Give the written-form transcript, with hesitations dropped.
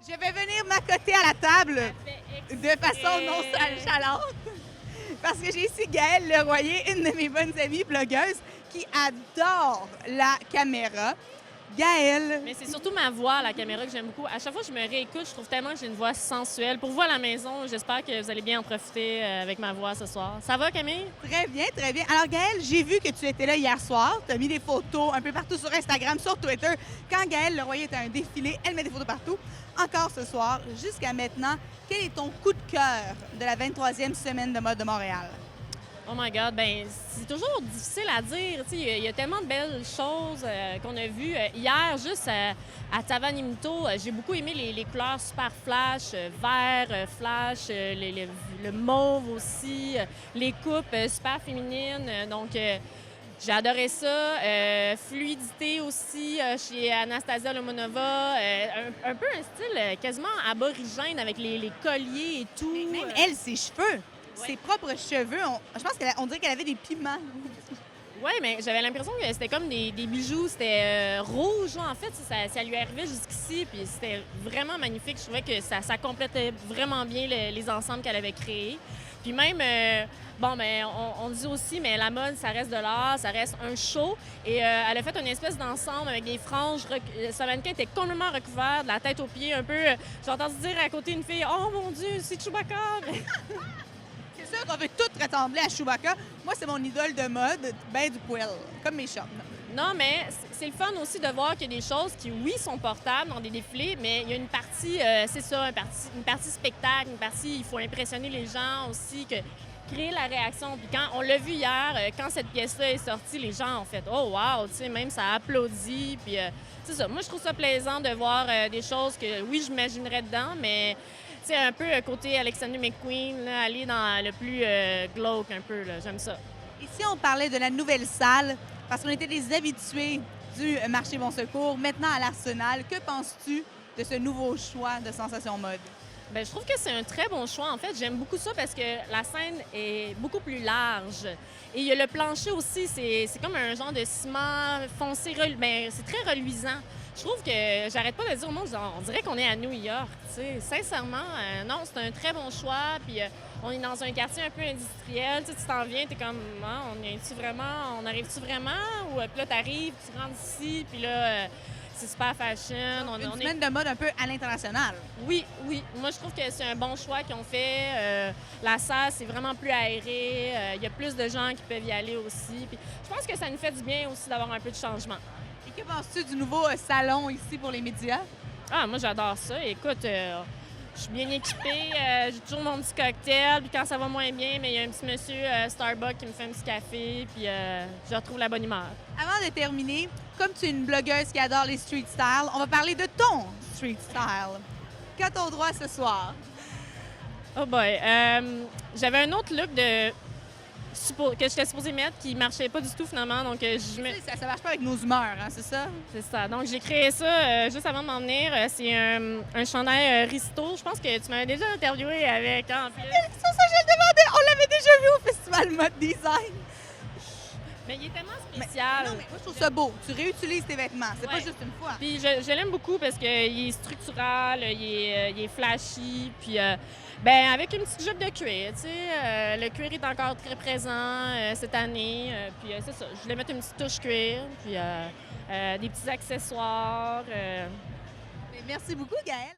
Je vais venir m'accoter à la table de façon non chalante parce que j'ai ici Gaëlle Leroyer, une de mes bonnes amies blogueuses qui adore la caméra. Gaëlle. Mais c'est surtout ma voix à la caméra que j'aime beaucoup. À chaque fois que je me réécoute, je trouve tellement que j'ai une voix sensuelle. Pour vous à la maison, j'espère que vous allez bien en profiter avec ma voix ce soir. Ça va, Camille? Très bien, très bien. Alors, Gaëlle, j'ai vu que tu étais là hier soir. Tu as mis des photos un peu partout sur Instagram, sur Twitter. Quand Gaëlle Leroyer était à un défilé, elle met des photos partout. Encore ce soir, jusqu'à maintenant, quel est ton coup de cœur de la 23e semaine de mode de Montréal? Oh my God, ben c'est toujours difficile à dire. Il y a tellement de belles choses qu'on a vues. Hier, juste à Tavanimto, j'ai beaucoup aimé les couleurs super flash, vert, flash, le mauve aussi, les coupes super féminines. Donc, j'ai adoré ça. Fluidité aussi chez Anastasia Lomonova. Un peu un style quasiment aborigène avec les colliers et tout. Mais même elle, ses cheveux. Ouais. Ses propres cheveux, je pense qu'on dirait qu'elle avait des piments. Oui, mais j'avais l'impression que c'était comme des bijoux. C'était rouge, en fait. Ça lui arrivait jusqu'ici, puis c'était vraiment magnifique. Je trouvais que ça complétait vraiment bien les ensembles qu'elle avait créés. Puis même, on dit aussi, mais la mode, ça reste de l'art, ça reste un show. Et elle a fait une espèce d'ensemble avec des franges. Sa mannequin était complètement recouvert, de la tête aux pieds, un peu. J'ai entendu dire à côté une fille, « Oh mon Dieu, c'est Chewbacca! » C'est sûr qu'on veut tout ressembler à Chewbacca. Moi, c'est mon idole de mode, ben du poil, comme mes shorts. Non, mais c'est le fun aussi de voir qu'il y a des choses qui, oui, sont portables dans des défilés, mais il y a une partie, c'est ça, une partie spectacle, une partie, il faut impressionner les gens aussi, créer la réaction. Puis quand on l'a vu hier, quand cette pièce-là est sortie, les gens ont fait « Oh wow! » Tu sais, même ça a applaudi. Puis c'est ça. Moi, je trouve ça plaisant de voir des choses que, oui, j'imaginerais dedans, mais c'est un peu côté Alexander McQueen, là, aller dans le plus glauque un peu. J'aime ça. Ici, on parlait de la nouvelle salle parce qu'on était des habitués du marché Bon Secours, maintenant à l'Arsenal. Que penses-tu de ce nouveau choix de Sensation Mode? Bien, je trouve que c'est un très bon choix. En fait, j'aime beaucoup ça parce que la scène est beaucoup plus large. Et il y a le plancher aussi, c'est comme un genre de ciment foncé, bien, c'est très reluisant. Je trouve que j'arrête pas de dire au monde, on dirait qu'on est à New York. T'sais. Sincèrement, non, c'est un très bon choix. Puis on est dans un quartier un peu industriel. Tu t'en viens, t'es comme, ah, on arrive-tu vraiment? Ou puis là, t'arrives, tu rentres ici, puis là, c'est super fashion. Une semaine de mode un peu à l'international. Oui, oui. Moi, je trouve que c'est un bon choix qu'ils ont fait. La salle, c'est vraiment plus aéré. Il y a plus de gens qui peuvent y aller aussi. Puis, je pense que ça nous fait du bien aussi d'avoir un peu de changement. Et que penses-tu du nouveau salon ici pour les médias? Ah, moi, j'adore ça. Écoute, je suis bien équipée. J'ai toujours mon petit cocktail. Puis quand ça va moins bien, mais il y a un petit monsieur Starbucks qui me fait un petit café. Puis je retrouve la bonne humeur. Avant de terminer, comme tu es une blogueuse qui adore les street style, on va parler de ton street style. Qu'a-t-on droit ce soir? Oh boy. J'avais un autre look que j'étais supposée mettre qui marchait pas du tout finalement. Donc, ça marche pas avec nos humeurs, hein, c'est ça? C'est ça. Donc, j'ai créé ça juste avant de m'en venir. C'est un chandail Risto. Je pense que tu m'avais déjà interviewé avec. Hein, c'est ça, je le demandais. On l'avait déjà vu au Festival Mode Design. Mais il est tellement spécial. Non, mais moi, je trouve ça beau. Tu réutilises tes vêtements. C'est pas juste une fois. Puis je l'aime beaucoup parce qu'il est structural, il est flashy. Puis, avec une petite jupe de cuir, tu sais. Le cuir est encore très présent cette année. Puis, c'est ça. Je voulais mettre une petite touche cuir. Puis, des petits accessoires. Merci beaucoup, Gaëlle.